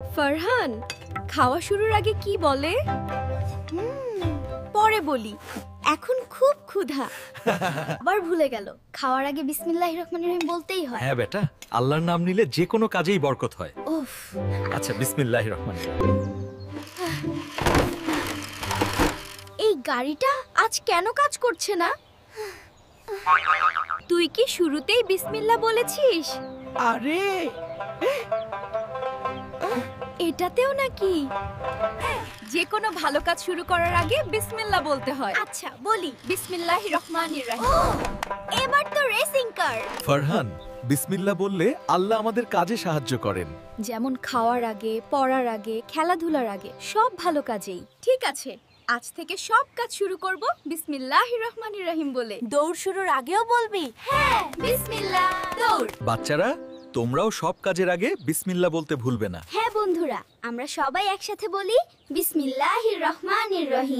ফারহান খাওয়া শুরুর আগে কি বলে? পরে বলি, এখন খুব ক্ষুধা। আবার ভুলে গেল, খাওয়ার আগে বিসমিল্লাহির রহমানির রহিম বলতেই হয়। হ্যাঁ বেটা, আল্লাহর নাম নিলে যে কোনো কাজেই বরকত হয়। উফ, আচ্ছা, বিসমিল্লাহির রহমানির রহিম। এই গাড়িটা আজ কেন কাজ করছে না? তুই কি শুরুতেই বিসমিল্লাহ বলেছিস? আরে এটাতেও নাকি? যে কোনো ভালো কাজ শুরু করার আগে বিসমিল্লাহ বলতে হয়। আচ্ছা বলি, বিসমিল্লাহির রহমানির রহিম। এবার তো রেসিং কার। ফারহান, বিসমিল্লাহ বললে আল্লাহ আমাদের কাজে সাহায্য করেন। যেমন খাওয়ার আগে, পড়ার আগে, খেলাধুলার আগে, সব ভালো কাজেই। ঠিক আছে, আজ থেকে সব কাজ শুরু করব বিসমিল্লাহির রহমানির রহিম বলে। দৌড় শুরুর আগেও বলবি? হ্যাঁ, বিসমিল্লাহ। দৌড়। বাচ্চারা, তোমরাও সব কাজের আগে বিসমিল্লাহ বলতে ভুলবে না। হ্যাঁ বন্ধুরা, আমরা সবাই একসাথে বলি বিসমিল্লাহির রহমানির রহিম।